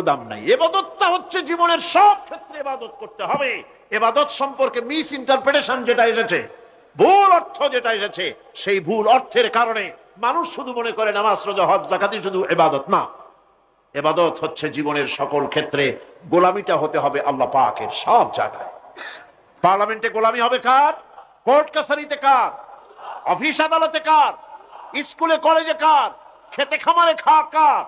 দাম নাই। ইবাদতটা হচ্ছে জীবনের সব ক্ষেত্রে ইবাদত করতে হবে। ইবাদত সম্পর্কে মিস ইন্টারপ্রিটেশন যেটা এসেছে, ভুল অর্থ যেটা এসেছে, সেই ভুল অর্থের কারণে মানুষ শুধু মনে করে নামাজ রোজা হজ যাকাতই শুধু ইবাদত না। ইবাদত হচ্ছে জীবনের সকল ক্ষেত্রে গোলামিটা হতে হবে আল্লাহ পাকের সব জায়গায়। পার্লামেন্টে গোলামি হবে কার? কোর্ট কাছারিতে কার? অফিস আদালতে কার? স্কুলে কলেজে কার? খেতে খামারে কার?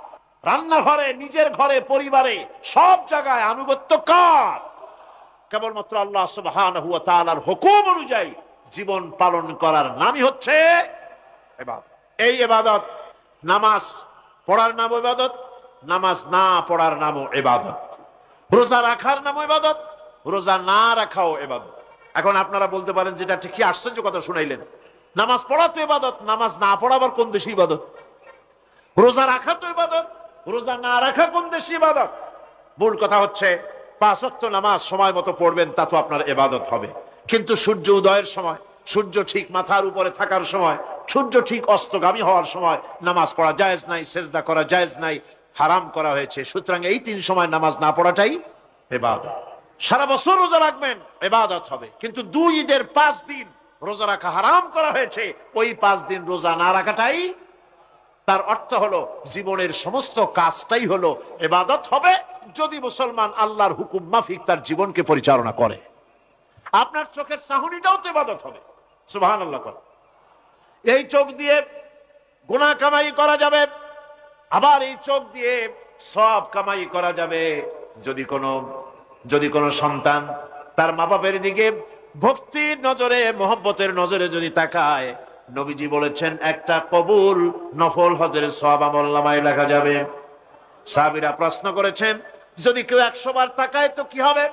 রান্নাঘরে, নিজের ঘরে, পরিবারে, সব জায়গায় আনুগত্য কার? কেবলমাত্র আল্লাহ সুবহানাহু ওয়া তাআলার হুকুম অনুযায়ী জীবন পালন করার নামই হচ্ছে ইবাদত। এই ইবাদত, নামাজ পড়ার নাম ইবাদত, নামাজ না পড়ার নামও ইবাদত। রোজা রাখার নামও ইবাদত, রোজা না রাখাও ইবাদত। এখন আপনারা বলতে পারেন যেটা ঠিক, কি আশ্চর্য কথা শুনাইলেন, নামাজ পড়া তো ইবাদত, নামাজ না পড়া আবার কোন দেশে ইবাদত? রোজা রাখা তো ইবাদত, রোজা না রাখা কোন দেশে ইবাদত? মূল কথা হচ্ছে 5 ওয়াক্ত নামাজ সময় মতো পড়বেন, তা তো আপনার ইবাদত হবে। কিন্তু সূর্য উদয়ের সময়, সূর্য ঠিক মাথার উপরে থাকার সময়, সূর্য ঠিক অস্তগামী হওয়ার সময় নামাজ পড়া জায়েজ নাই, সেজদা করা জায়েজ নাই, হারাম করা হয়েছে। সুতরাং এই 3 সময় নামাজ না পড়াটাই ইবাদত। সারা বছর রোজা রাখবেন, ইবাদত হবে। কিন্তু 2 ঈদের 5 দিন রোজা রাখা হারাম করা হয়েছে, ওই 5 দিন রোজা না রাখাটাই, তার অর্থ হলো জীবনের সমস্ত কাজটাই হলো ইবাদত হবে, যদি মুসলমান আল্লাহর হুকুম মাফিক তার জীবনকে পরিচালনা করে। আপনার চোখের চাহনিটাও তো ইবাদত হবে। সুবহানাল্লাহ। এই চোখ দিয়ে গুনাহ কামাই করা যাবে, আবার এই চোখ দিয়ে সওয়াব কামাই করা যাবে। যদি কোনো সন্তান তার মা বাপের দিকে ভক্তির নজরে, মহব্বতের নজরে যদি তাকায়, নবীজি বলেছেন একটা কবুল নফল হজের সওয়াব আমলনামায় লেখা যাবে। সাহাবীরা প্রশ্ন করেছেন, যদি কেউ 100 বার তাকায় তো কি হবে?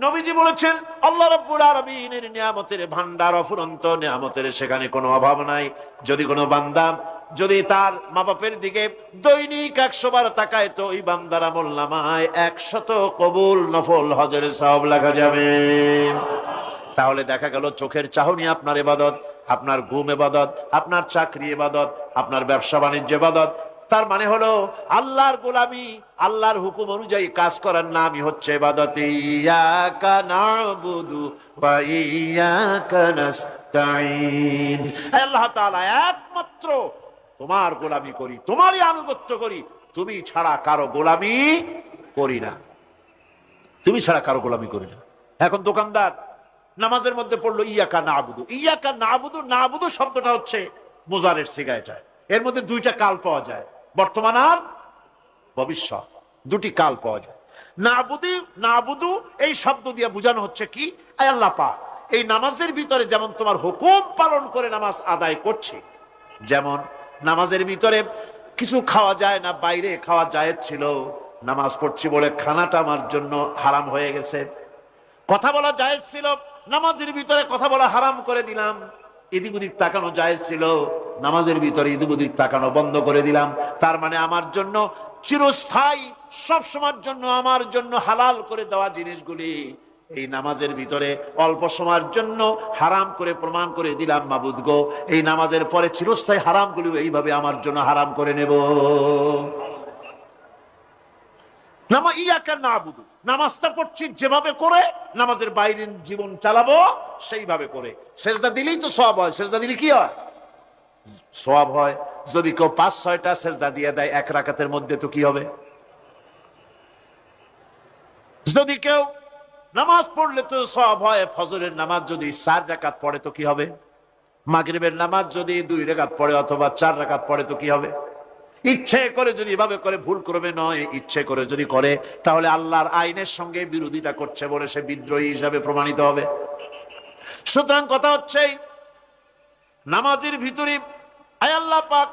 নবীজি বলেছেন, আল্লাহ রাব্বুল আলামিনের নিয়ামতের ভান্ডার অফুরন্ত নিয়ামতের, সেখানে কোনো অভাব নাই। যদি কোনো বান্দা যদি তার মা বাপের দিকে দৈনিক 100 বার তাকায়, তো ওই বান্দার আমলনামায় 100 কবুল নফল হজের সওয়াব লেখা যাবে। তাহলে দেখা গেল চোখের চাহনি আপনার ইবাদত, আপনার ঘুম ইবাদত, আপনার চাকরি ইবাদত, আপনার ব্যবসা বাণিজ্য ইবাদত। তার মানে হলো আল্লাহর গোলামি, আল্লাহর হুকুম অনুযায়ী কাজ করার নামই হচ্ছে ইবাদত। ইয়াকা না'বুদু ওয়া ইয়াকা নাস্তাঈন। আল্লাহ তাআলা একমাত্র তোমার গোলামি করি, তোমারই আনুগত্য করি, তুমি ছাড়া কারো গোলামি করি না, তুমি ছাড়া কারো গোলামি করি না। এখন দোকানদার নামাজের মধ্যে পড়লো ইয়াকা না'বুদু। ইয়াকা না'বুদু, না'বুদু শব্দটা হচ্ছে মুজারের সিগা। এর মধ্যে 2টা কাল পাওয়া যায়, বর্তমান আর ভবিষ্যৎ, 2টি কাল পাওয়া যায়। না'বুদু এই শব্দ দিয়ে বোঝানো হচ্ছে কি, আল্লাহ পাক এই নামাজের ভিতরে যেমন তোমার হুকুম পালন করে নামাজ আদায় করছি, যেমন নামাজের ভিতরে কিছু খাওয়া যায় না, বাইরে খাওয়া জায়েজ ছিল, নামাজ পড়ছি বলে খানাটা আমার জন্য হারাম হয়ে গেছে। কথা বলা জায়েজ ছিল, নামাজের ভিতরে কথা বলা হারাম করে দিলাম। এদিক ওদিক তাকানো জায়েজ ছিল, নামাজের ভিতরে এদিক ওদিক তাকানো বন্ধ করে দিলাম। তার মানে আমার জন্য চিরস্থায়ী, সব সময়ের জন্য আমার জন্য হালাল করে দেওয়া জিনিসগুলি এই নামাজের ভিতরে অল্প সময়ের জন্য হারাম করে প্রমাণ করে দিলাম। মাবুদ গো, এই নামাজের পরে চিরস্থায়ী হারামগুলি এইভাবে আমার জন্য হারাম করে নেব। ইয়াকা না'বুদু, নামাজটা পড়ছি যেভাবে করে, নামাজের বাইরে জীবন চালাবো সেইভাবে করে। সেজদা দিলেই তো সওয়াব হয়, সেজদা দিলে কি হয়? সওয়াব হয়। যদি কেউ 5-6টা সেজদা দিয়ে দেয় 1 রাকাতের মধ্যে, তো কি হবে? যদি কেউ নামাজ পড়লে তো সওয়াব হয়। ফজরের নামাজ যদি 4 রাকাত পড়ে তো কি হবে? মাগরিবের নামাজ যদি 2 রাকাত পড়ে অথবা 4 রাকাত পড়ে তো কি হবে? ইচ্ছে করে যদি এভাবে করে, ভুল করবে নয়, ইচ্ছে করে যদি করে, তাহলে আল্লাহর আইনের সঙ্গে বিরোধিতা করছে বলে সে বিদ্রোহী হিসাবে প্রমাণিত হবে। সুতরাং কথা হচ্ছে, নামাজের ভিতরে আয় আল্লাহ পাক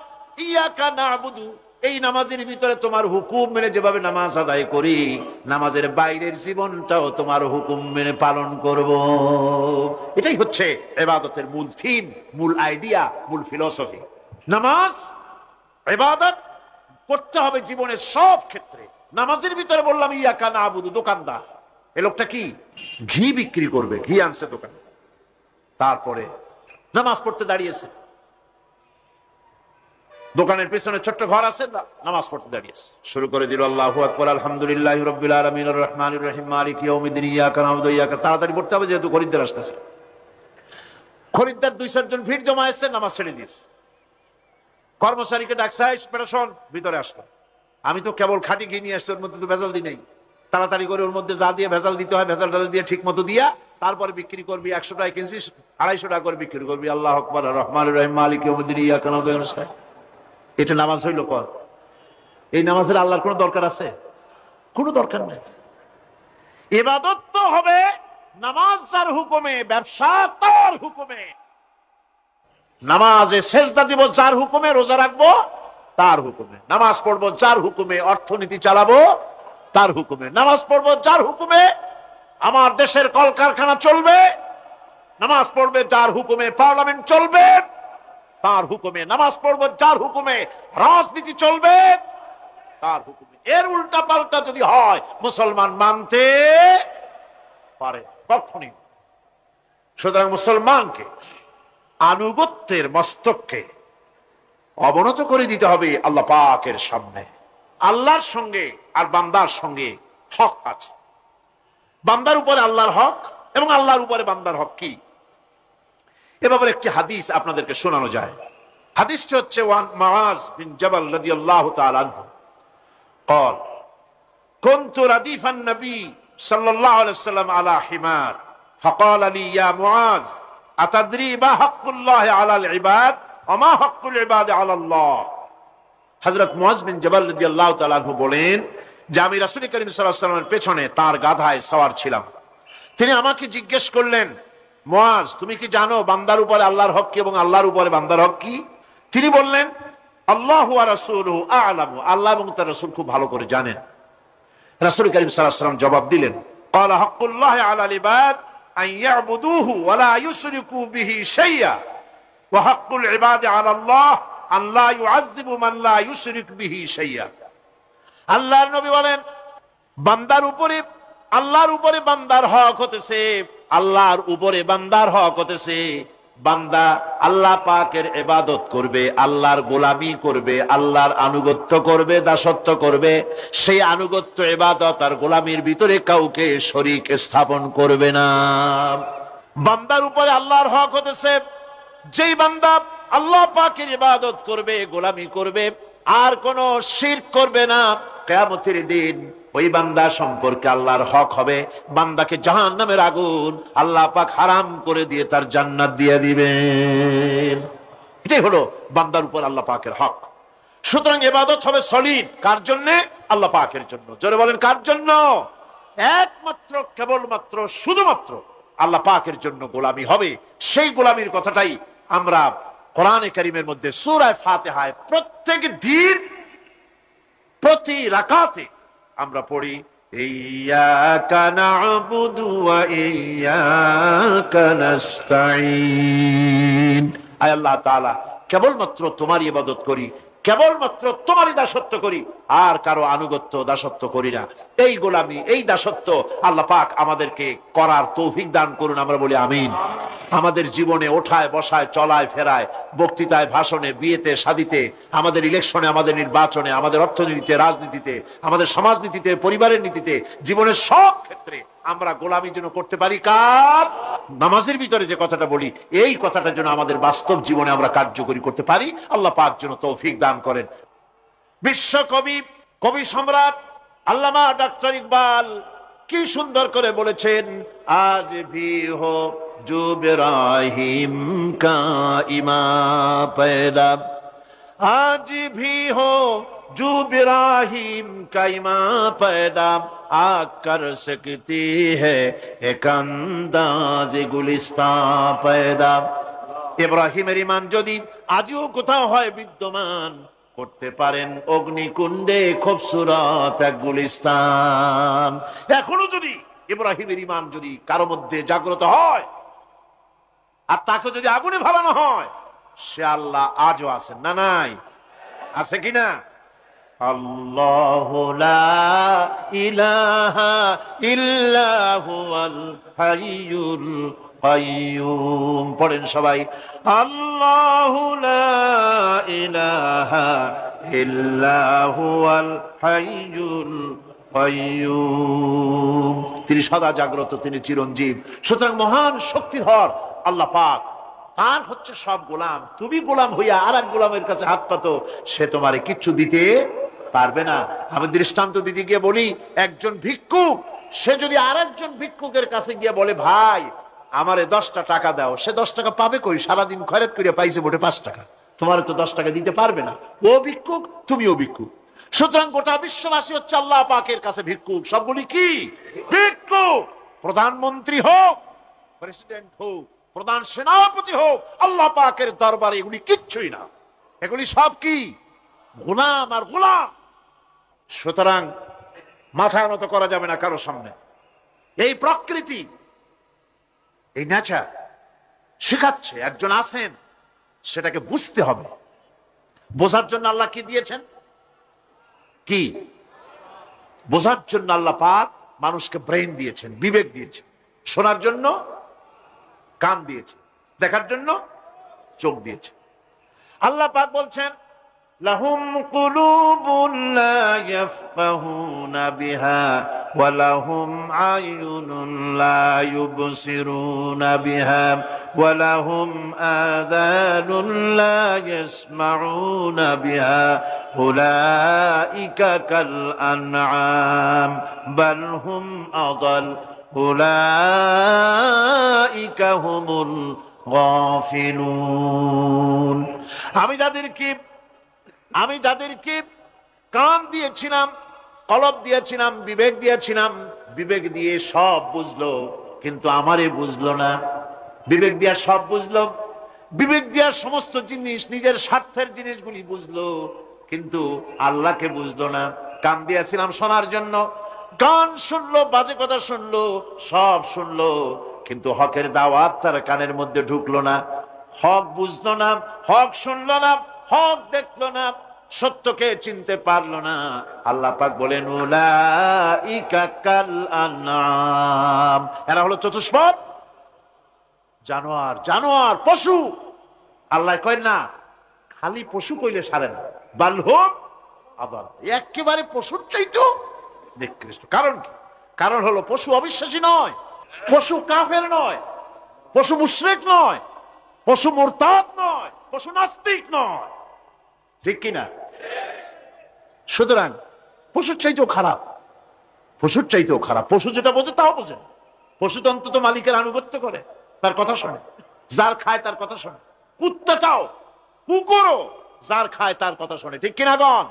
ইয়াকা না'বুদু, এই নামাজের ভিতরে তোমার হুকুম মেনে যেভাবে নামাজ আদায় করি, নামাজের বাইরের জীবনটাও তোমার হুকুম মেনে পালন করব। এটাই হচ্ছে ইবাদতের মূল থিম, মূল আইডিয়া, মূল ফিলোসফি। নামাজ ইবাদত করতে হবে জীবনের সব ক্ষেত্রে। নামাজের ভিতরে বললাম ইয়াকা না'বুদু, দোকানদার, এই লোকটা কি ঘি বিক্রি করবে, ঘি আনছে দোকানে, তারপরে নামাজ পড়তে দাঁড়িয়েছে। দোকানের পিছনে ছোট্ট ঘর আছে, নামাজ পড়তে দাঁড়িয়েছে, শুরু করে দিল আল্লাহু আকবার আলহামদুলিল্লাহি রাব্বিল আলামিন আর রহমানির রহিম মালিকি ইয়াউমিদ্দিন ইয়াকা না'বুদু ওয়া ইয়াকা। তাড়াতাড়ি পড়তে হবে যেহেতু খরিদ্দার আসতেছে। খরিদ্দার 2-4 জন ভিড় জমা এসে নামাজ ছেড়ে দিয়েছে। কর্মচারীকে ডাকছে, শোন ভিতরে আসলো। আমি তো কেবল খাঁটি ঘি নিয়ে আসছি, ওর মধ্যে তো ভেজাল দিই নাই। তাড়াতাড়ি করে ওর মধ্যে যা দিয়ে ভেজাল দিতে হয় ভেজাল ডাল দিয়ে ঠিক মতো দিয়া তারপরে বিক্রি করবি। 100 টাকা কিনছিস, 250 টাকা করে বিক্রি করবি। আল্লাহু আকবার আর রহমানির রহিম মালিকি ইয়াউমিদ্দিন ইয়াকা না'বুদু ওয়া ইয়াকা। এটা নামাজ হইল কর? এই নামাজের আল্লাহর কোনো দরকার আছে? কোনো দরকার নেই। ইবাদত তো হবে নামাজ যার হুকুমে, ব্যবসা তার হুকুমে। নামাজে সেজদা দিব যার হুকুমে, রোজা রাখবো তার হুকুমে, নামাজ পড়বো যার হুকুমে, অর্থনীতি চালাবো তার হুকুমে, নামাজ পড়বো যার হুকুমে, আমার দেশের কলকারখানা চলবে, নামাজ পড়বে যার হুকুমে, পার্লামেন্ট চলবে তার হুকুমে, নামাজ পড়বো যার হুকুমে, রাজনীতি চলবে তার হুকুমে। এর উল্টা পাল্টা যদি হয় মুসলমান মানতে পারে কখনই। সুতরাং মুসলমানকে আনুগত্যের মস্তককে অবনত করে দিতে হবে আল্লাহ পাকের সামনে। আল্লাহর সঙ্গে আর বান্দার সঙ্গে হক আছে। বান্দার উপরে আল্লাহর হক এবং আল্লাহর উপরে বান্দার হক কি, এ ব্যাপারে একটি হাদিস আপনাদেরকে শোনানো যায়। হাদিসটি হচ্ছে ওয়ান মুআজ বিন জাবাল রাদিয়াল্লাহু তাআলা আনহু قال كنت رديف النبي صلى الله عليه وسلم على حمار فقال لي يا معاذ أتدري ما حق الله على العباد وما حق العباد على الله। হযরত মুআজ বিন জাবাল রাদিয়াল্লাহু তাআলা আনহু বলেন যে আমি রাসূল করিম সাল্লাল্লাহু আলাইহি ওয়াসাল্লামের পেছনে তার গাধায় সওয়ার ছিলাম। তিনি আমাকে জিজ্ঞেস করলেন, মুআজ তুমি কি জানো বান্দার উপরে আল্লাহর হক কি এবং আল্লাহর উপরে বান্দার হক কি? তিনি বললেন, আল্লাহু ওয়া রাসূলুহু আ'লামু, আল্লাহ এবং তার রাসূল খুব ভালো করে জানেন। রাসূল করিম সাল্লাল্লাহু আলাইহি ওয়াসাল্লাম জবাব দিলেন, ক্বালা হাক্কুল্লাহি আলাল ইবাদ আন ইয়াবুদুহু ওয়া লা ইউশরিকু বিহি শাইআ ওয়া হাক্কুল ইবাদি আলাল্লাহ আন লা ইউআযযিবু মান লা ইউশরিক বিহি শাইআ। আল্লাহর নবী বলেন, বান্দার উপরে আল্লাহর উপরে বান্দার হক হতেছে, আল্লাহর উপরে বান্দার হক হতেছে বান্দা আল্লাহ পাকের ইবাদত করবে, আল্লাহর গোলামি করবে, আল্লাহর আনুগত্য করবে, দাসত্ব করবে। সেই আনুগত্য, ইবাদত আর গোলামির ভিতরে কাউকে শরীক স্থাপন করবে না। বান্দার উপরে আল্লাহর হক হতেছে যেই বান্দা আল্লাহ পাকের ইবাদত করবে, গোলামি করবে, আর কোন শিরক করবে না। কিয়ামতের দিন ওই বান্দা সম্পর্কে আল্লাহর হক হবে বান্দাকে জাহান্নামের আগুন আল্লাহ পাক হারাম করে দিয়ে তার জান্নাত দিয়ে দিবেন। এটাই হলো বান্দার উপর আল্লাহ পাকের হক। সুতরাং ইবাদত হবে সলিড কার জন্য? আল্লাহ পাকের জন্য। জোরে বলেন কার জন্য? একমাত্র, কেবলমাত্র, শুধুমাত্র আল্লাহ পাকের জন্য গোলামি হবে। সেই গোলামির কথাটাই আমরা কোরআনে কারীমের মধ্যে সূরা ফাতিহায় প্রত্যেক দিন প্রতি রাকাতে আমরা পড়ি, ইয়্যাকা না'বুদু ওয়া ইয়্যাকা নাস্তাঈন। আয় আল্লাহ তাআলা, কেবলমাত্র তোমারই ইবাদত করি, কেবলমাত্র তোমারই দাসত্ব করি, আর কারো আনুগত্য দাসত্ব করি না। এই গোলামি, এই দাসত্ব আল্লাহ পাক আমাদেরকে করার তৌফিক দান করুন। আমরা বলি আমিন। আমাদের জীবনে ওঠায় বসায়, চলায় ফেরায়, বক্তৃতায়, ভাষণে, বিয়েতে, শাদীতে, আমাদের ইলেকশনে, আমাদের নির্বাচনে, আমাদের অর্থনীতিতে, রাজনীতিতে, আমাদের সমাজনীতিতে, পরিবারের নীতিতে, জীবনের সব ক্ষেত্রে আমরা গোলামি যেন করতে পারি কার? নামাজের ভিতরে যে কথাটা বলি, এই কথাটা যেন আমাদের বাস্তব জীবনে আমরা কার্যকরী করতে পারি। আল্লাহ পাক যেন তৌফিক দান করেন। বিশ্বকবি, কবি সম্রাট আল্লামা ডক্টর ইকবাল কি সুন্দর করে বলেছেন, আজ ভি হো जो इब्राहिम का इमा पैदा, आज भी हो जो इब्राहिम का इमा पैदा, आग कर सकती है एक अंदाज गुलिस्तां पैदा। ইব্রাহিমের ঈমান যদি আজও কোথাও হয় বিদ্যমান, করতে পারেন অগ্নিকুণ্ডে খুবসুরত এক গুলিস্তান। এখনো যদি ইব্রাহিমের ঈমান যদি কারো মধ্যে জাগ্রত হয় আর তাকে যদি আগুনে ভালানো হয়, সে আল্লাহ আজও আছেন না? নাই? আছে কিনা? আল্লাহু লা ইলাহা ইল্লা হুয়াল হাইয়ুল কাইয়ুম। পড়েন সবাই, আল্লাহু লা ইলাহা ইল্লা হুয়াল হাইয়ুল কাইয়ুম। তিনি সদা জাগ্রত, তিনি চিরঞ্জীব। সুতরাং মহান শক্তিধর আল্লাহ পাক, তার হচ্ছে সব গোলাম। তুমি গোলাম হইয়া আর এক গোলামের কাছে হাত পাতো, সে তোমারে কিচ্ছু দিতে পারবে না। আমি দৃষ্টান্ত দিতে গিয়ে বলি, একজন ভিক্ষুক সে যদি আর একজন ভিক্ষুকের কাছে গিয়ে বলে, ভাই আমারে 10টা টাকা দাও, সে 10 টাকা পাবে কই? সারাদিন খয়রাত করিয়া পাইছে মোটে 5 টাকা, তোমারে তো 10 টাকা দিতে পারবে না। ও ভিক্ষুক, তুমিও ভিক্ষুক। সুতরাং গোটা বিশ্ববাসী হচ্ছে আল্লাহ পাকের কাছে ভিক্ষুক। সবগুলি কি ভিক্ষুক? প্রধানমন্ত্রী হোক, প্রেসিডেন্ট হোক, প্রধান সেনাপতি হোক, আল্লাহ পাকের দরবারে এগুলি কিচ্ছুই না। এগুলি সব কি? গোলাম আর গোলাম। সুতরাং মাথা নত করা যাবে না কারো সামনে। এই প্রকৃতি, এই নেচার শেখাচ্ছে, একজন আছেন, সেটাকে বুঝতে হবে। বোঝার জন্য আল্লাহ কি দিয়েছেন? কি বোঝার জন্য আল্লাহ পাক মানুষকে ব্রেন দিয়েছেন, বিবেক দিয়েছেন। শোনার জন্য কান দিয়েছে, দেখার জন্য চোখ দিয়েছে। আল্লাহ পাক বলছেন, লাহুম কুলুবুন লা ইয়াফকাহুনা বিহা ওয়া লাহুম আয়ুনুন লা ইউবসিরুনা বিহা ওয়া লাহুম আযানুন লা ইয়াসমাউনা বিহা উলাইকা কাল আনআম বাল হুম আযাল উলাইকা হুমুল গাফিলুন। আমি যাদেরকে কান দিয়েছিলাম, কলব দিয়েছিলাম, বিবেক দিয়েছিলাম, বিবেক দিয়ে সব বুঝলো, কিন্তু আমারে বুঝলো না। বিবেক দিয়া সব বুঝলো, বিবেক দিয়া সমস্ত জিনিস, নিজের স্বার্থের জিনিসগুলি বুঝলো, কিন্তু আল্লাহকে বুঝলো না। কান দিয়েছিলাম শোনার জন্য, গান শুনলো, বাজে কথা শুনলো, সব শুনলো, কিন্তু হকের দাওয়াত তার কানের মধ্যে ঢুকলো না। হক বুঝলো না, হক শুনলো না, হক দেখলো না, সত্যকে চিনতে পারলো না। আল্লাহ পাক বলেন, উলাইকা কাল আনআম, এরা হলো চতুষ্পদ জানোয়ার, জানোয়ার পশু। আল্লাহ কয় না, খালি পশু কইলে সারে না, বাল হুম আযাল, একেবারে পশুর চাইতেও নিকৃষ্ট। কারণ কি? কারণ হলো পশু অবিশ্বাসী নয়, পশু কাফের নয়, পশু মুশরিক নয়, পশু মুরতাদ নয়, পশু নাস্তিক নয়, ঠিক কিনা? সুতরাং পশুর চাইতেও খারাপ, পশুর চাইতেও খারাপ। পশু যেটা বোঝে তাও বোঝে। পশু তো অন্তত মালিকের আনুগত্য করে, তার কথা শোনে, যার খায় তার কথা শোনে। কুত্তাটাও, কুকুরও যার খায় তার কথা শোনে, ঠিক কিনা গণ?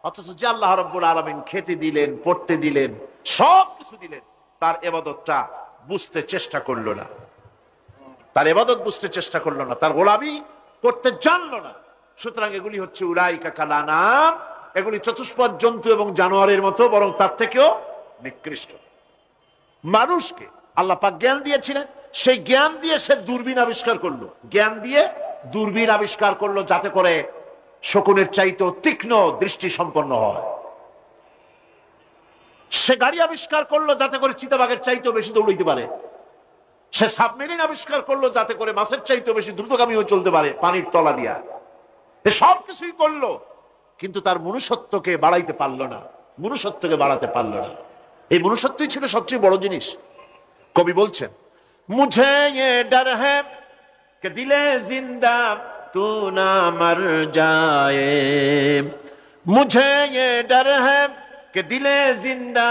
অথচ যে আল্লাহ রাব্বুল আলামিন খেতে দিলেন, পড়তে দিলেন, সব কিছু দিলেন, তার ইবাদতটা বুঝতে চেষ্টা করলো না, তার ইবাদত বুঝতে চেষ্টা করলো না, তার গোলামি করতে জানলো না। সুতরাং এগুলি হচ্ছে উলাইকা কাল আনআম, এগুলি চতুষ্পদ জন্তু এবং জানোয়ারের মতো, বরং তার থেকেও নিকৃষ্ট। মানুষকে আল্লাহ পাক জ্ঞান দিয়েছিলেন, সেই জ্ঞান দিয়ে সে দূরবীন আবিষ্কার করলো, জ্ঞান দিয়ে দূরবীন আবিষ্কার করলো, যাতে করে শকুনের চাইতেও তীক্ষ্ণ দৃষ্টি সম্পন্ন হয়। সে গাড়ি আবিষ্কার করলো, যাতে করে চিতাবাঘের চাইতেও বেশি দৌড়াইতে পারে। সে সাবমেরিন আবিষ্কার করলো, যাতে করে মাছের চাইতেও বেশি দ্রুতগামী হয়ে চলতে পারে পানির তলা দিয়া। সব কিছুই করলো, কিন্তু তার মনুষ্যত্বকে বাড়াইতে পারলো না, মনুষ্যত্বকে বাড়াতে পারলো না। এই মনুষ্যত্বই ছিল সবচেয়ে বড় জিনিস। কবি বলছেন, মুঝে ये डर है कि दिले जिंदा तू ना मर जाए, मुझे ये डर है कि दिले जिंदा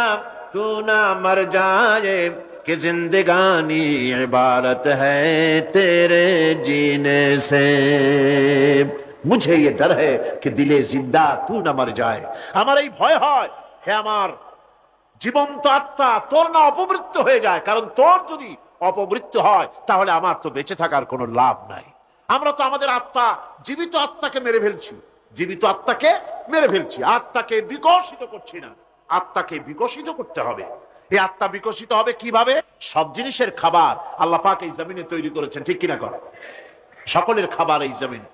तू ना मर जाए, कि जिंदगानी इबारत है तेरे जीने से। मुझे ये डर है कि दिले जिंदा तू ना मर जाए, আমার এই ভয় হয়, হে আমার জীবন্ত আত্মা, তোর না অপমৃত্যু হয়ে যায়। কারণ তোর যদি অপমৃত্যু হয়, তাহলে আমার তো বেঁচে থাকার কোনো লাভ নাই। আমরা তো আমাদের আত্মা, জীবিত আত্মাকে মেরে ফেলছি, জীবিত আত্মাকে মেরে ফেলছি, আত্মাকে বিকশিত করছি না। আত্মাকে বিকশিত করতে হবে। এই আত্মা বিকশিত হবে কিভাবে? সব জিনিসের খাবার আল্লাহ পাক এই জমিনে তৈরি করেছেন, ঠিক কিনা কর? সকলের খাবার এই জমিনে।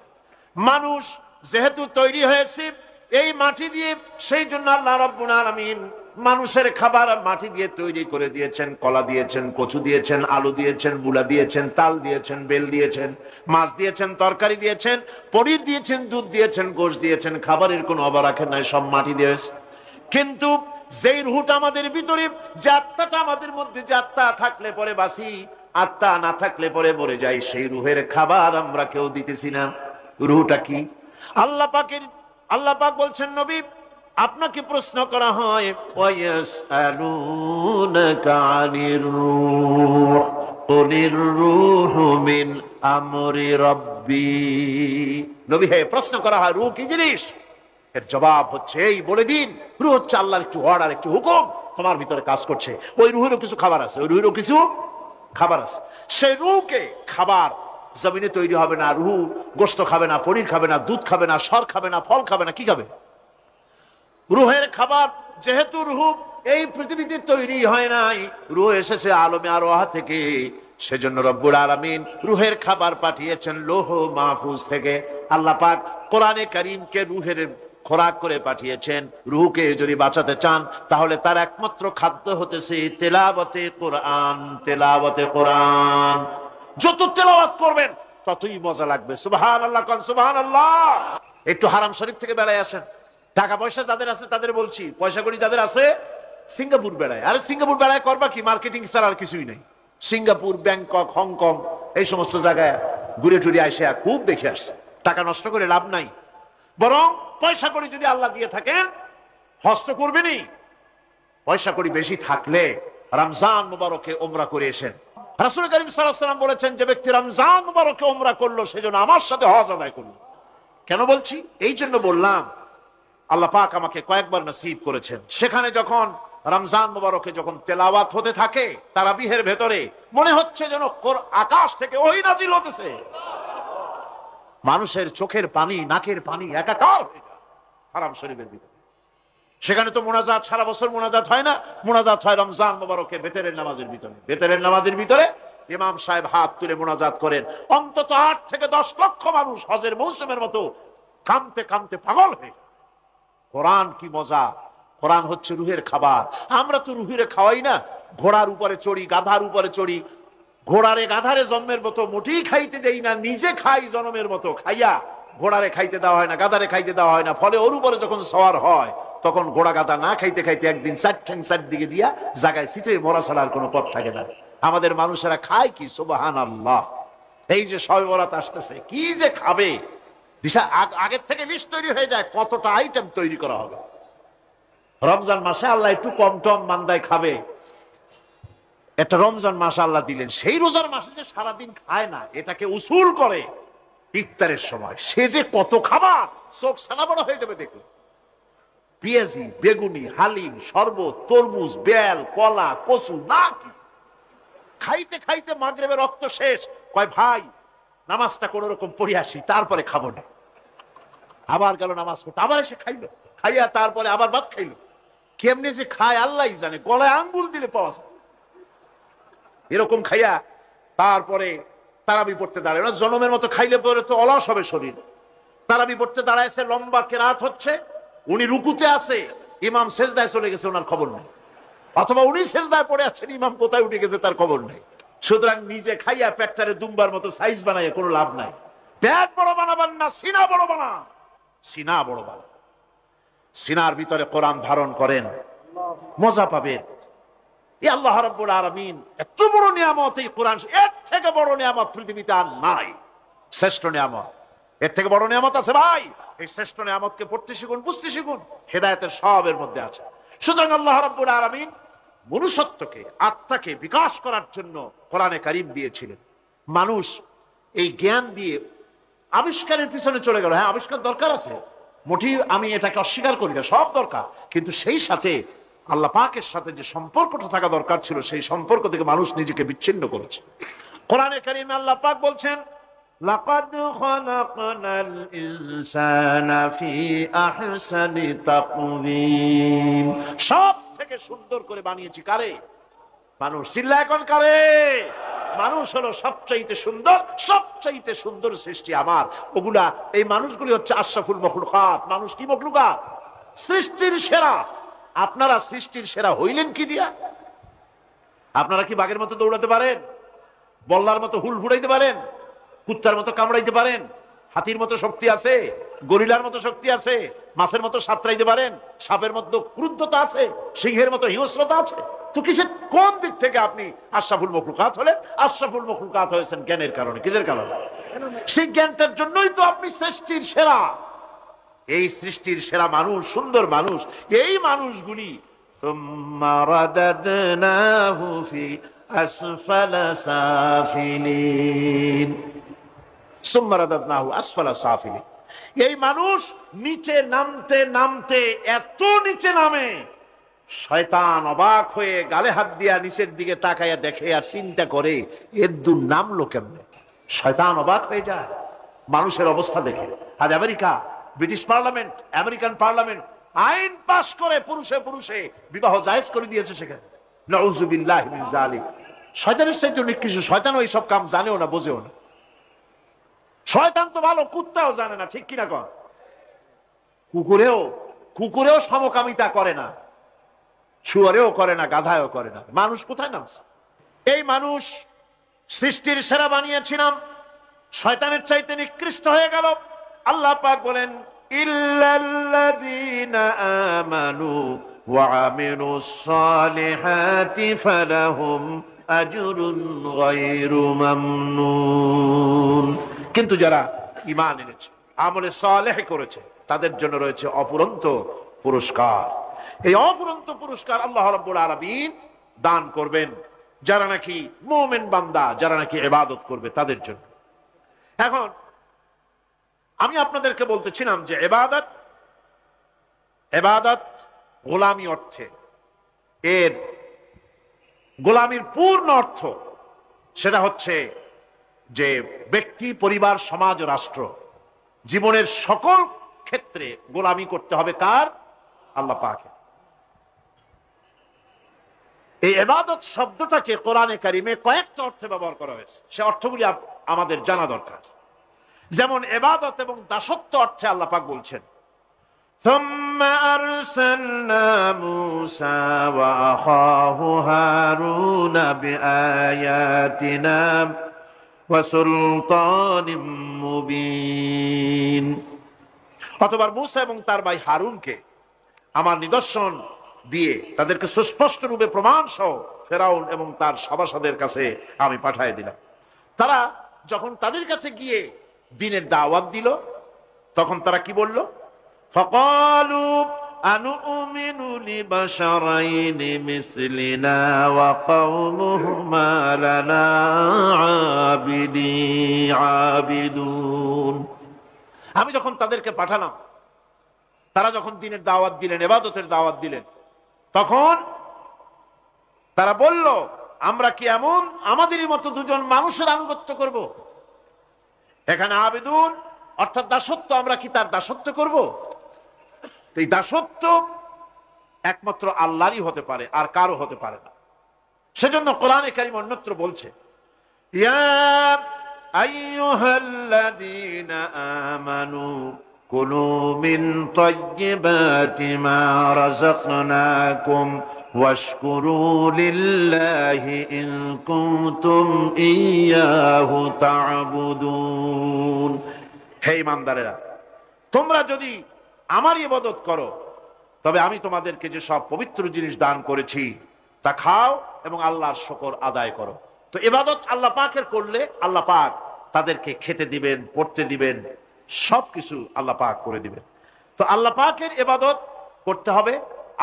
মানুষ যেহেতু তৈরি হয়েছে এই মাটি দিয়ে, সেই জন্য আল্লাহ রাব্বুল আলামিন মানুষের খাবার মাটি দিয়ে তৈরি করে দিয়েছেন। কলা দিয়েছেন, কচু দিয়েছেন, আলু দিয়েছেন, মূলা দিয়েছেন, তাল দিয়েছেন, বেল দিয়েছেন, মাছ দিয়েছেন, তরকারি দিয়েছেন, পনির দিয়েছেন, দুধ দিয়েছেন, গোশত দিয়েছেন। খাবারের কোনো অভাব রাখেন নাই, সব মাটি দিয়েছে। কিন্তু যেই রুহটা আমাদের ভিতরে, যে আত্মাটা আমাদের মধ্যে, যে আত্মা থাকলে পরে বাঁচি, আত্মা না থাকলে পরে মরে যাই, সেই রুহের খাবার আমরা কেউ দিতেছি না। রুহটা কি? আল্লাহ পাক বলছেন, নবী আপনাকে প্রশ্ন করা হয়, ওয়ায়াসআলুনাকা আনির রূহ কুলির রূহু মিন আমরি রাব্বি। নবী হে, প্রশ্ন করা হয় রূহ কি জিনিস? এর জবাব হচ্ছে এই, বলে দিন রূহ হচ্ছে আল্লাহর একটু অর্ডার, একটু হুকুম তোমার ভিতরে কাজ করছে। ওই রূহেরও কিছু খাবার আছে, ওই রূহেরও কিছু খাবার আছে। সেই রূহকে খাবার জমিনে তৈরি হবে না। রূহ গোশত খাবে না, পনির খাবে না, দুধ খাবে না, সর খাবে না, ফল খাবে না। কি খাবে? রূহের খাবার। যেহেতু রূহ এই পৃথিবীতে তৈরি হয় নাই, রূহ এসেছে আলমে আরওয়াহ থেকে, সেজন্য রব্বুল আলামিন রূহের খাবার পাঠিয়েছেন লৌহ মাহফুজ থেকে। আল্লাহ পাক কোরআনে কারীমকে রূহের খোরাক করে পাঠিয়েছেন। রূহকে যদি বাঁচাতে চান, তাহলে তার একমাত্র খাদ্য হতেছে তেলাওয়াতে কোরআন। তেলাওয়াতে কোরআন যত তেলাওয়াত করবেন ততই মজা লাগবে। সুবহানাল্লাহ, কোন সুবহানাল্লাহ। একটু হারাম শরীফ থেকে বেড়ায় আসেন। টাকা পয়সা যাদের আছে তাদের বলছি, পয়সা করি যাদের আছে, সিঙ্গাপুর বেড়ায়। আরে সিঙ্গাপুর বেড়ায় করবা কি? মার্কেটিং ছাড়া আর কিছুই নাই। সিঙ্গাপুর, ব্যাংকক, হংকং এই সমস্ত জায়গায় ঘুরে টুরে আসে, খুব দেখে আসছে। টাকা নষ্ট করে লাভ নাই, বরং পয়সা করি যদি আল্লাহ দিয়ে থাকেন, হস্ত করবেনই। পয়সা করি বেশি থাকলে রমজান মুবারকে উমরা করে এসেন। রাসূল করিম সাল্লাল্লাহু আলাইহি ওয়াসাল্লাম বলেছেন, যে ব্যক্তি রমজান মুবারকে উমরা করলো, সেজন্য আমার সাথে হজ আদায় করলো। কেন বলছি? এই জন্য বললাম, আল্লাহ পাক আমাকে কয়েকবার নসিব করেছেন। সেখানে যখন রমজান মুবারকে যখন তেলাওয়াত হতে থাকে তারাবিহের ভেতরে, মনে হচ্ছে যেন আকাশ থেকে ওহী নাজিল হতেছে। মানুষের চোখের পানি, নাকের পানি একাকার হয়ে যায় হারাম শরীফের ভিতরে। সেখানে তো মুনাজাত, সারা বছর মুনাজাত হয় না, মুনাজাত হয় রমজান মুবারকে বেতেরের নামাজের ভিতরে। বেতেরের নামাজের ভিতরে ইমাম সাহেব হাত তুলে মুনাজাত করেন। অন্তত 8 থেকে 10 লক্ষ মানুষ হজের মৌসুমের মতো কামতে কামতে পাগল হয়ে। কোরআন কি মজা! কোরআন হচ্ছে রুহের খাবার। আমরা তো রুহের খাওয়াই না। ঘোড়ার উপরে চড়ি, গাধার উপরে চড়ি, ঘোড়ারে গাধারে জন্মের মতো মোটেই খাইতে দেই না, নিজে খাই জন্মের মতো। খাইয়া ঘোড়ারে খাইতে দেওয়া হয় না, গাধারে খাইতে দেওয়া হয় না। ফলে ওর উপরে যখন সওয়ার হয়, তখন ঘোড়া গাধা না খাইতে খাইতে একদিন 4 ঠ্যাং 4 দিকে দিয়া জায়গায় সিটে মরা ছাড়া আর কোনো পথ থাকে না। আমাদের মানুষেরা খায় কি? সুবহানাল্লাহ। এই যে শবে বরাত আসতেছে, কি যে খাবে, দিশা আগের থেকে লিস্ট তৈরি হয়ে যায় কতটা আইটেম তৈরি করা হবে। রমজান মাসে আল্লাহ একটু কম টম মান্দায় খাবে, একটা রমজান মাস আল্লাহ দিলেন। সেই রোজার মাসে যে সারাদিন খায় না, এটাকে উসুল করে ইফতারের সময় সে যে কত খাবার, চোখ ছানা বড় হয়ে যাবে দেখুন। পেঁয়াজি, বেগুনি, হালিম, শরবত, তরমুজ, বেল, কলা, কচু, না কি খাইতে খাইতে মাগরিবের রক্ত শেষ। কয় ভাই নামাজটা কোন রকম পড়ে আসি, তারপরে খাবো না। আবার গেল নামাজ পড়তে, আবার এসে খাইলো, খাইয়া তারপরে আবার ভাত খাইলো। কেমনে যে খায় আল্লাহ জানে, গলায় আঙ্গুল দিলে পাওয়া যায়। এরকম খাইয়া তারপরে তারাবি পড়তে দাঁড়ায় না। জনমের মতো খাইলে পরে তো অলস হবে শরীর। তারাবি পড়তে দাঁড়াইছে, লম্বা কেরাত হচ্ছে, উনি রুকুতে আছে, ইমাম সেজদায় চলে গেছে, ওনার খবর নেই। অথবা উনি সেজদায় পড়ে আছেন, ইমাম কোথায় উঠে গেছে তার খবর নেই। সুতরাং নিজে খাইয়া পেটটারে দুম্বার মতো সাইজ বানাইয়া কোনো লাভ নাই। পেট বড় বানাবেন না, সিনা বড় বানান। সিনা বড় বানান, সিনার ভিতরে কোরআন ধারণ করেন, মজা পাবেন। এই আল্লাহ রাব্বুল আলামিন এত বড় নিয়ামত, এই কোরআন, এর থেকে বড় নিয়ামত পৃথিবীতে আর নাই। শ্রেষ্ঠ নিয়ামত, এর থেকে বড় নিয়ামত আছে ভাই? এই শ্রেষ্ঠ নিয়ামতকে পড়তে শিখুন, বুঝতে শিখুন। হেদায়েতের সবের মধ্যে আছে। সুতরাং আল্লাহ রাব্বুল আলামিন মনুষ্যত্বকে, আত্মাকে বিকাশ করার জন্য কোরআনে কারীম দিয়েছিলেন। মানুষ এই জ্ঞান দিয়ে আবিষ্কারের পিছনে চলে গেল। হ্যাঁ, আবিষ্কার দরকার আছে, মোটেই আমি এটাকে অস্বীকার করি না, সব দরকার। কিন্তু সেই সাথে আল্লাহ পাকের সাথে যে সম্পর্কটা থাকা দরকার ছিল, সেই সম্পর্ক থেকে মানুষ নিজেকে বিচ্ছিন্ন করেছে। কোরআনে কারীমে আল্লাহ পাক বলছেন, লাকাদ খালাকনাল ইনসানা ফি আহসানি তাকওয়িম। সব থেকে সুন্দর করে বানিয়েছি কারে? মানুষ। চিল্লা এখন কারে? মানুষ হলো সবচাইতে সুন্দর, সবচাইতে সুন্দর সৃষ্টি আমার। ওগুলা, এই মানুষগুলি হচ্ছে আশরাফুল মখলুকাত। মানুষ কি মখলুকাত? সৃষ্টির সেরা। আপনারা সৃষ্টির সেরা হইলেন কি দিয়া? আপনারা কি বাঘের মতো দৌড়াতে পারেন? বল্লার মতো হুল ফুড়াইতে পারেন? কুত্তার মতো কামড়াইতে পারেন? হাতির মতো শক্তি আছে? গরিলার মতো শক্তি আছে? মাছের মতো সাঁতরাইতে পারেন? সাপের মতো ক্রুদ্ধতা আছে? সিংহের মতো হিংস্রতা আছে? তো কিসের, কোন দিক থেকে আপনি আশরাফুল মখলুকাত হলেন? আশরাফুল মখলুকাত হয়েছেন জ্ঞানের কারণে। কিসের কারণে? সেই জ্ঞানটার জন্যই তো আপনি সৃষ্টির সেরা। এই সৃষ্টির সেরা মানুষ, সুন্দর মানুষ, এই মানুষগুলি সুম্মা রাদাদনাহু ফি আসফালা সাফিলিন, সুম্মা রাদাদনাহু আসফালা সাফিলিন। এই মানুষ নিচে নামতে নামতে এত নিচে নামে, শয়তান অবাক হয়ে গালে হাত দিয়া নিচের দিকে তাকাইয়া দেখে আর চিন্তা করে এর দূর নামলো কেমনে। শয়তান অবাক হয়ে যায় মানুষের অবস্থা দেখে। আজ America, British parliament, American parliament আইন পাশ করে পুরুষে পুরুষে বিবাহ জায়েজ করে দিয়েছে সেখানে। নাউযুবিল্লাহি মিন যালিক। শয়তানের চাইতে অনেক কিছু। শয়তানও এইসব কাম জানেও না, বোঝেও না। শয়তান তো ভালো, কুত্তাও জানে না, ঠিক কিনা কন? কুকুরেও সমকামিতা করে না, শুয়ারেও করে না, গাধায়ও করে না। মানুষ কোথায় নামছে? এই মানুষ সৃষ্টির সেরা বানিয়েছিলাম, শয়তানের চাইতে নিকৃষ্ট হয়ে গেল। আল্লাহ পাক বলেন, ইল্লাল্লাযীনা আমানু ওয়া আমিলুস সালিহাতি ফালাহুম আজরুন গায়রু মামনুন। কিন্তু যারা ঈমান এনেছে, আমলে সালেহ করেছে, তাদের জন্য রয়েছে অপুরন্ত পুরস্কার। এই অপুরন্ত পুরস্কার আল্লাহ রাব্বুল আলামিন দান করবেন যারা নাকি মুমিন বান্দা, যারা নাকি ইবাদত করবে তাদের জন্য। এখন আমি আপনাদেরকে বলতেছিলাম যে ইবাদত গোলামি অর্থে, এর গোলামির পূর্ণ অর্থ সেটা হচ্ছে যে ব্যক্তি, পরিবার, সমাজ, রাষ্ট্র, জীবনের সকল ক্ষেত্রে গোলামি করতে হবে কার? আল্লাহ পাকের। এই ইবাদত শব্দটাকে কোরআনে কারিমে কয়েকটা অর্থে ব্যবহার করা হয়েছে। সে অর্থগুলি আমাদের জানা দরকার। যেমন ইবাদত এবং দাসত্ব অর্থে আল্লাহ পাক বলছেন, সুম্মা আরসালনা মূসা ওয়া আখাহু হারুনা বিআয়াতিনা ওয়া সুলতানিম মুবিন। অথবা মূসা এবং তার ভাই হারুনকে আমার নিদর্শন দিয়ে, তাদেরকে সুস্পষ্ট রূপে প্রমাণ সহ ফেরাউন এবং তার সভাসদের কাছে আমি পাঠিয়ে দিলাম। তারা যখন তাদের কাছে গিয়ে দ্বীনের দাওয়াত দিল, তখন তারা কি বলল? ফাকালু আনুমিনু লিবাশারাইনি মিসলিনা ওয়া কওমুহুমা লানা আবিদুন। আমি যখন তাদেরকে পাঠালাম, তারা যখন দ্বীনের দাওয়াত দিলেন, ইবাদতের দাওয়াত দিলেন, তখন তারা বলল, আমরা কি এমন আমাদেরই মতো দুজন মানুষের আনুগত্য করব? এখানে আবিদুন অর্থাৎ দাসত্ব, আমরা কি তার দাসত্ব করব? এই দাসত্ব একমাত্র আল্লাহরই হতে পারে, আর কারো হতে পারে না। সেজন্য কোরআনে কারীম অন্যত্র বলছে, ইয়া আইয়ুহাল্লাযীনা আমানু কুলু মিন তাইয়্যিবাতি মা রাযাকনাকুম ওয়াশকুরু লিল্লাহি ইন কুনতুম ইয়্যাহু তা'বুদুন। হে ঈমানদারেরা, তোমরা যদি আমার ইবাদত করো, তবে আমি তোমাদেরকে যে সব পবিত্র জিনিস দান করেছি তা খাও এবং আল্লাহর শুকর আদায় করো। তো ইবাদত আল্লাহ পাকের করলে আল্লাহ পাক তাদেরকে খেতে দিবেন, পড়তে দিবেন, সবকিছু আল্লাহ পাক করে দিবেন। তো আল্লাহ পাকের ইবাদত করতে হবে,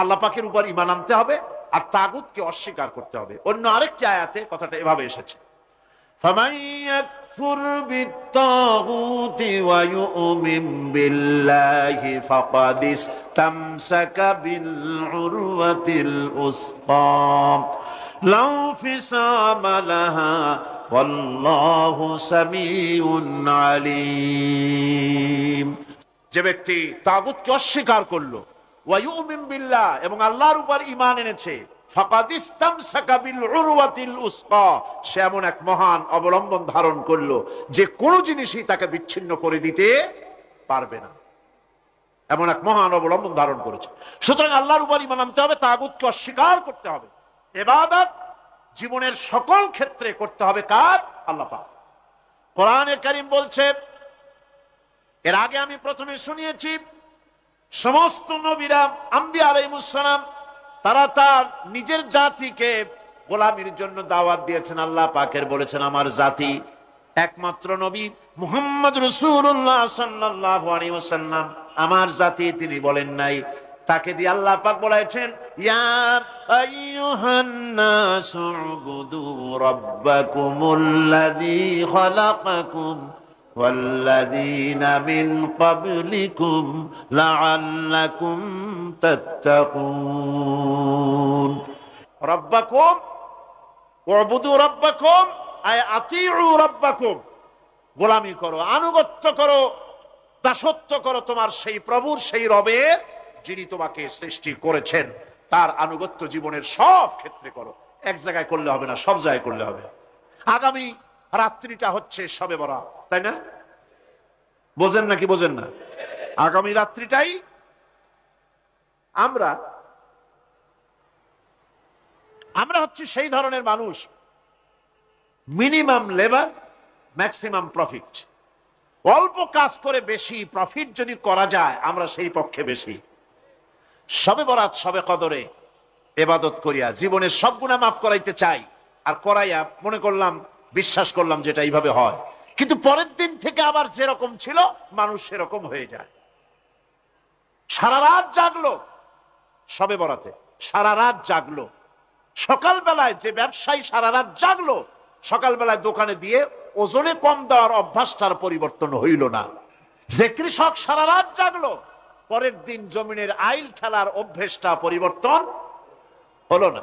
আল্লাহ পাকের উপর ঈমান আনতে হবে, আর তাগুতকে অস্বীকার করতে হবে। অন্য আরেকটি আয়াতে কথাটা এভাবে এসেছে, ফামান ইয়াকফুর বিত্তাগুতি ওয়া ইউমিন বিল্লাহি ফাকাদ ইসতামসাকা বিল উরওয়াতিল উসকা লা ফিসামা লাহা ওয়াল্লাহু সামিউন আলিম। যে ব্যক্তি তাগুতকে অস্বীকার করলো, ওয়া ইউমিন বিল্লাহ এবং আল্লাহর উপর ঈমান এনেছে, ফাকাদ ইসতামসাকা বিল উরওয়াতিল উসকা, সে এমন এক মহান অবলম্বন ধারণ করলো যে কোনো জিনিসই তাকে বিচ্ছিন্ন করে দিতে পারবে না, এমন এক মহান অবলম্বন ধারণ করেছে। সুতরাং আল্লাহর উপর ঈমান আনতে হবে, তাগুতকে অস্বীকার করতে হবে। ইবাদত জীবনের সকল ক্ষেত্রে করতে হবে কার? আল্লাহ পাক। কোরআনে কারীম বলছে, এর আগে আমি প্রথমে শুনিয়েছি, সমস্ত নবীরা আম্বিয়া আলাইহিস সালাম তারা তার নিজের জাতিকে গোলামির জন্য দাওয়াত দিয়েছেন। আল্লাহ পাকের বলেছেন আমার জাতি, একমাত্র নবী মুহাম্মদ রাসূলুল্লাহ সাল্লাল্লাহু আলাইহি ওয়াসাল্লাম আমার জাতি তিনি বলেন নাই। তাকে দিয়ে আল্লাহ পাক বলেছেন, ইয়া আইয়ুহান নাসু উবুদু রাব্বাকুমুল্লাযী খালাকাকুম ওয়াল্লাযীনা মিন ক্বাবলিকুম লাআল্লাকুম তাত্তাকুন। রাব্বাকুম উবুদু রাব্বাকুম আয় আতিউ রাব্বাকুম, গোলামি করো, আনুগত্য করো, দাসত্ব করো তোমার সেই প্রভুর, সেই রবের যিনি তোমাকে সৃষ্টি করেছেন, তার আনুগত্য জীবনের সব ক্ষেত্রে করো। এক জায়গায় করলে হবে না, সব জায়গায় করলে হবে। আগামী রাত্রিটা হচ্ছে শবে বরাত, তাই না? বোঝেন নাকি বোঝেন না? আগামী রাত্রিটাই আমরা হচ্ছে সেই ধরনের মানুষ, মিনিমাম লেবার ম্যাক্সিমাম প্রফিট। অল্প কাজ করে বেশি প্রফিট যদি করা যায় আমরা সেই পক্ষে বেশি। শবে বরাত শবে কদরে ইবাদত করিয়া জীবনের সব গুনাহ মাফ করাইতে চাই, আর করাইয়া মনে করলাম, বিশ্বাস করলাম যেটা এইভাবে হয়, কিন্তু পরের দিন থেকে আবার যেরকম ছিল মানুষ সেরকম হয়ে যায়। সারা রাত জাগলো শবে বরাতে, সারা রাত জাগলো। সকালবেলায় যে ব্যবসায়ী সারা রাত জাগলো, সকালবেলায় দোকানে দিয়ে ওজনে কম দেওয়ার অভ্যাসটার পরিবর্তন হইল না। যে কৃষক সারা রাত জাগলো, পরের দিন জমিনের আইল ঠেলার অভ্যেসটা পরিবর্তন হলো না।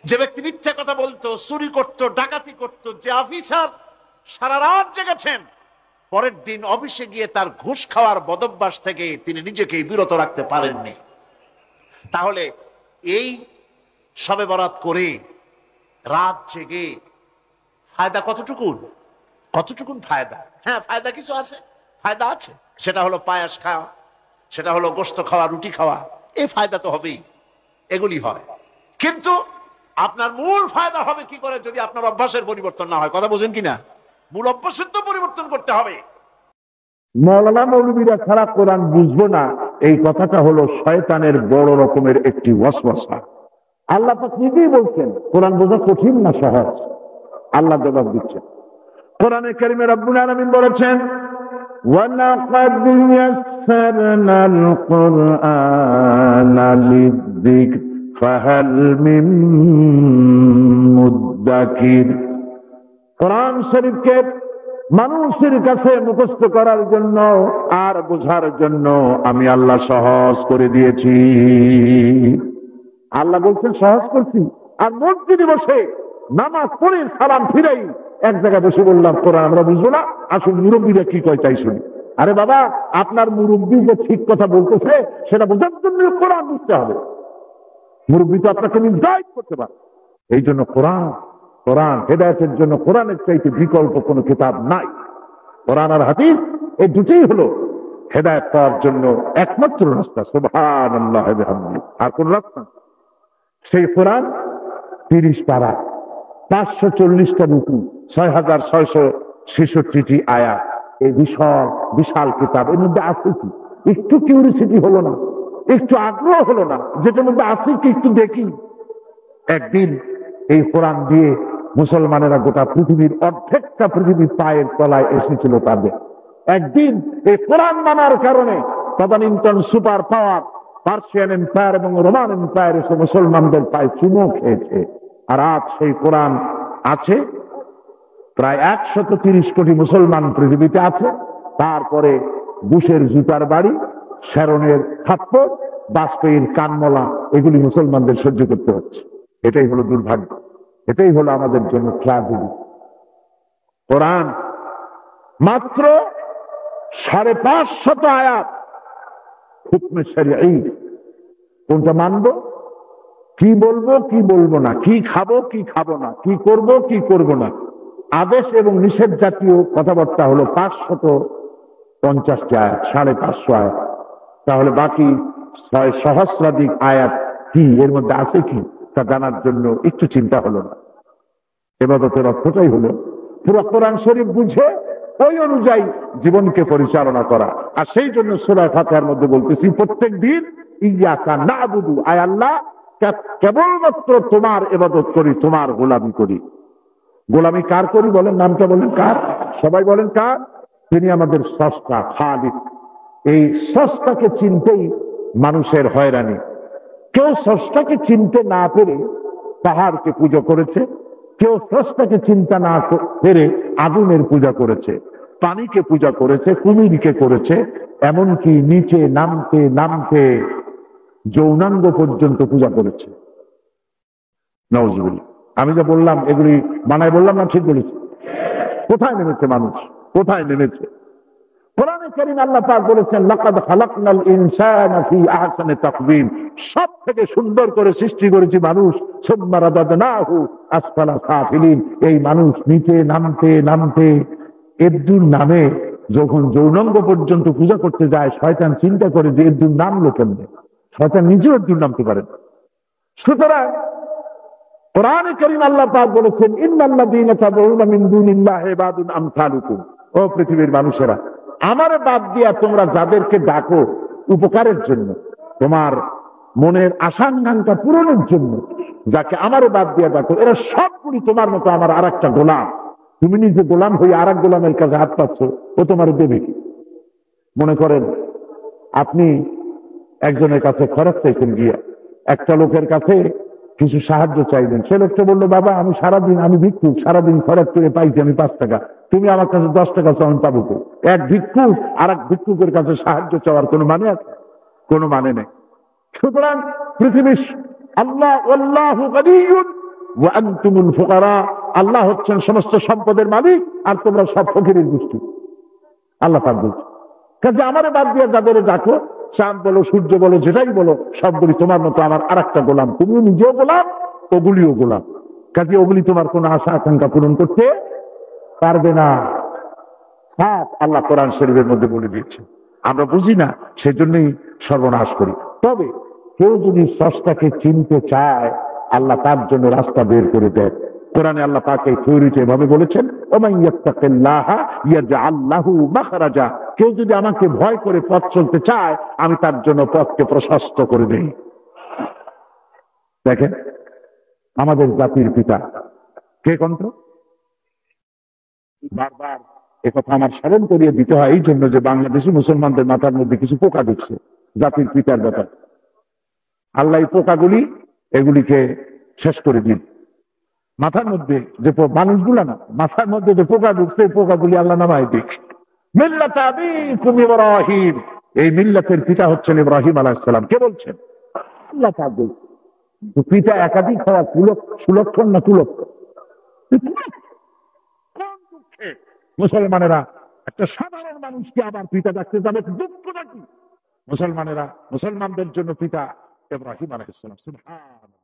যে ব্যক্তি মিথ্যা কথা বলতো, চুরি করত, ডাকাতি করত, যে অফিসার সারা রাত জেগেছেন, পরের দিন অফিসে গিয়ে তার ঘুষ খাওয়ার বদভ্যাস থেকে তিনি নিজেকে বিরত রাখতে পারেননি। তাহলে এই শবে বরাত করে রাত জেগে ফায়দা কতটুকুন ফায়দা? হ্যাঁ, ফায়দা কিছু আছে, ফায়দা আছে। সেটা হলো পায়াস খাওয়া, সেটা হলো গোশত খাওয়া, রুটি খাওয়া, এই ফায়দা তো হবেই, এগুলি হয়। কিন্তু আপনার মূল ফায়দা হবে কি করে যদি আপনার অভ্যাসের পরিবর্তন না হয়? কথা বোঝেন কিনা? মূল অভ্যাসের তো পরিবর্তন করতে হবে। মৌলানা মৌলবীরা ছাড়া কোরআন বুঝবো না, এই কথাটা হলো শয়তানের বড় রকমের একটি ওয়াসওয়াসা। আল্লাহ পাক নিজেই বলছেন কোরআন বোঝা কঠিন না সহজ। আল্লাহ জবাব দিচ্ছেন কোরআনে কারিমে, রব্বুল আলামিন বলেছেন, ওয়ালাকাদ ইয়াসসারনাল কুরআনা লিযিকর ফাহাল মিন মুদ্দাকির। কোরআন শরীফকে মানুষের কাছে মুখস্থ করার জন্য আর বোঝার জন্য আমি আল্লাহ সহজ করে দিয়েছি। আল্লাহ বলছেন সহজ করছি, আর মসজিদে বসে নামাজ পড়ে সালাম ফিরাই এক জায়গায় বসে বললাম কোরআন আমরা বুঝবো না, আসুন মুরব্বীরা কি কয় তাই শুনি। আরে বাবা, আপনার মুরব্বী যে ঠিক কথা বলতেছে সেটা বোঝার জন্য কোরআন বুঝতে হবে। মুরব্বী তো আপনাকে গাইড করতে পারে। এই জন্য কোরআন হেদায়েতের জন্য কোরআনের চাইতে বিকল্প কোনো কিতাব নাই। কোরআন আর হাদিস এই দুটোই হলো হেদায়েত পাওয়ার জন্য একমাত্র রাস্তা। সুবহানাল্লাহ ওয়া বিহামদিহি। আর কোন রাস্তা? সেই কোরআন 30 পারা, 540টা রুকু, 6666টি আয়াত, এই বিশাল কিতাব। এর মধ্যে আছে কি? একটু কিউরিসিটি হলো না, একটু আগ্রহ হলো না, যেটার মধ্যে আছে কি একটু দেখি। একদিন এই কোরআন দিয়ে মুসলমানেরা গোটা পৃথিবীর অর্ধেকটা পৃথিবীর পায়ের তলায় এসেছিল তাদের। একদিন এই কোরআন মানার কারণে তদানীন্তন সুপার পাওয়ার পার্সিয়ান এম্পায়ার এবং রোমান এম্পায়ার এসে মুসলমানদের পায়ে চুমো খেয়েছে। আর আজ সেই কোরআন আছে, প্রায় 130 কোটি মুসলমান পৃথিবীতে আছে। তারপরে বুশের জুতার বাড়ি, শ্যারনের থাপ্পড়, বাজপেয়ীর কানমলা, এগুলি মুসলমানদের সহ্য করতে হচ্ছে। এটাই হলো দুর্ভাগ্য, এটাই হলো আমাদের জন্য ট্র্যাজেডি। কোরআন মাত্র 550 আয়াত হুকমে শরঈ। কোনটা মানব? কি বলবো কি বলবো না, কি খাবো কি খাবো না, কি করব কি করব না, আদেশ এবং নিষেধ জাতীয় কথাবার্তা হলো 550টি আয়াত, 550 আয়াত। তাহলে বাকি 6 সহস্রাধিক আয়াত কি, এর মধ্যে আছে কি, তা জানার জন্য একটু চিন্তা হলো না। ইবাদতের অর্থটাই হলো পুরো কোরআন শরীফ বুঝে ওই অনুযায়ী জীবনকে পরিচালনা করা। আর সেই জন্য সূরা ফাতিহার মধ্যে বলতেছি প্রত্যেক দিন ইয়াকা না'বুদু, আয় আল্লাহ কেবলমাত্র তোমার ইবাদত করি, তোমার গোলামি করি। গোলামি কার করি বলেন, নামটা বলেন কার, সবাই বলেন কার? তিনি আমাদের স্রষ্টা, খালিক। এই স্রষ্টাকে চিনতেই মানুষের হয়রানি। কেউ স্রষ্টাকে চিনতে না পেরে পাহাড়কে পূজা করেছে, কেউ স্রষ্টাকে চিন্তা না পেরে আগুনের পূজা করেছে, পানিকে পূজা করেছে, কুমিরকে করেছে, এমনকি নিচে নামতে নামতে যৌনাঙ্গ পর্যন্ত পূজা করেছে। নাউজুবিল্লাহ। আমি যা বললাম এগুলি বানায় বললাম না, ঠিক বলেছি? কোথায় নেমেছে মানুষ, কোথায় নেমেছে? কোরআনে কারীম আল্লাহ পাক বলেছেন লাকাদ খালাকনাল ইনসানা ফি আহসানি তাকওয়িম, সব থেকে সুন্দর করে সৃষ্টি করেছি মানুষ, সুম্মা রাদাদনাহু আসফালা সাফিলিন। এই মানুষ নিচে নামতে নামতে এদ্দুর নামে যখন যৌনাঙ্গ পর্যন্ত পূজা করতে যায়, শয়তান চিন্তা করে যে এদ্দুর নামলো কেমনে, শয়তান নিজেও এদ্দুর নামতে পারে না। সুতরাং কোরআনে কারীম আল্লাহ পাক বলেছেন ইন্নাল্লাযীনা তাদউনা মিন দুনিল্লাহি ইবাদুন আমসালুকুম, ও পৃথিবীর মানুষেরা, আমারে বাদ দিয়া তোমরা যাদেরকে ডাকো উপকারের জন্য, তোমার মনের আশাঙ্কাঙ্ক্ষা পূরণের জন্য, যাকে আমারে বাদ দিয়া ডাকো, এরা সবগুলি তোমার মতো আমার আর একটা গোলাম। তুমি নিজে গোলাম হয়ে আর এক গোলামের কাছে হাত পাচ্ছ, ও তোমার দেবে কি? মনে করেন আপনি একজনের কাছে খরচ চাইছেন, গিয়া একটা লোকের কাছে কিছু সাহায্য চাইবেন, সে লোকটা বললো বাবা আমি সারাদিন, আমি ভিক্ষুক, সারাদিন খরচ করে পাইছি আমি 5 টাকা, তুমি আমার কাছে 10 টাকা চাও, আমি পাবো তো? এক ভিক্ষুক আর এক ভিক্ষুকের কাছে সাহায্য চাওয়ার কোনো মানে আছে? কোনো মানে নেই। সুতরাং পৃথিবীর আল্লাহ আল্লাহু গনিয়্যুন ওয়া আনতুমুল ফুকারা, আল্লাহ হচ্ছেন সমস্ত সম্পদের মালিক আর তোমরা সব ফকিরের গোষ্ঠী। আল্লাহ পাক বলছেন কাজে আমারে বাদ দিয়ে যাদের ডাকো, চাঁদ বলো সূর্য বলো যেটাই বলো, সবগুলি তোমার মতো আমার আর একটা গোলাম, তুমিও নিজেও গোলাম, ওগুলিও গোলাম। কাজে ওগুলি তোমার কোন আশা আকাঙ্ক্ষা পূরণ করতে পারবে না। আল্লাহ কোরআন শরীফের মধ্যে বলে দিয়েছে, আমরা বুঝি না সেজন্যই সর্বনাশ করি। তবে কেউ যদি স্রষ্টাকে চিনতে চায়, আল্লাহ তার জন্য রাস্তা বের করে দেয়। কোরআনে আল্লাহ পাক এই থিওরিতে এভাবে বলেছেন ওমান ইয়াত্তাকিল্লাহা ইয়াজআল লাহু মাখরাজা, কেউ যদি আমাকে ভয় করে পথ চলতে চায়, আমি তার জন্য পথকে প্রশস্ত করে দেই। দেখেন আমাদের জাতির পিতা কে কন্ত্র, বারবার একথা আমার স্মরণ করিয়ে দিতে হয় এই জন্য যে বাংলাদেশি মুসলমানদের মাথার মধ্যে কিছু পোকা ঢুকছে জাতির পিতার ব্যাপার। আল্লাহ এই পোকাগুলি এগুলিকে শেষ করে দিন। মাথার মধ্যে যে মানুষগুলা না, মাথার মধ্যে যে পোকা ঢুকছে, পোকাগুলি আল্লাহ নামায় দিক। মিল্লাত আবিকুম ইব্রাহিম, এই মিল্লাতের পিতা হচ্ছেন ইব্রাহিম আলাইহিস সালাম। কে বলছেন? আল্লাহ পাক বলছেন। পিতা একাধিক হওয়া সুলক্ষণ না কুলক্ষণ? মুসলমানেরা একটা সাধারণ মানুষকে আবার পিতা ডাকতে যাবে, দুঃখ নাকি? মুসলমানেরা মুসলমানদের জন্য পিতা ইব্রাহিম আলাইহিস সালাম। সুবহানাল্লাহ।